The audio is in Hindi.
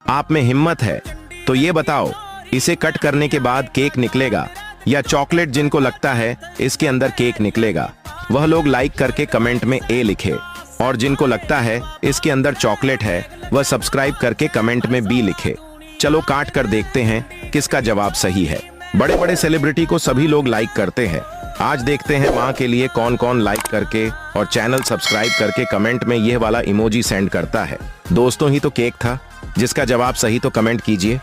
आप में हिम्मत है तो ये बताओ, इसे कट करने के बाद केक निकलेगा या चॉकलेट? जिनको लगता है इसके अंदर केक निकलेगा वह लोग लाइक करके कमेंट में ए लिखे, और जिनको लगता है इसके अंदर चॉकलेट है वह सब्सक्राइब करके कमेंट में बी लिखे। चलो काट कर देखते हैं किसका जवाब सही है। बड़े बड़े सेलिब्रिटी को सभी लोग लाइक करते हैं। आज देखते हैं माँ के लिए कौन कौन लाइक करके और चैनल सब्सक्राइब करके कमेंट में यह वाला इमोजी सेंड करता है। दोस्तों ही तो केक था। जिसका जवाब सही तो कमेंट कीजिए।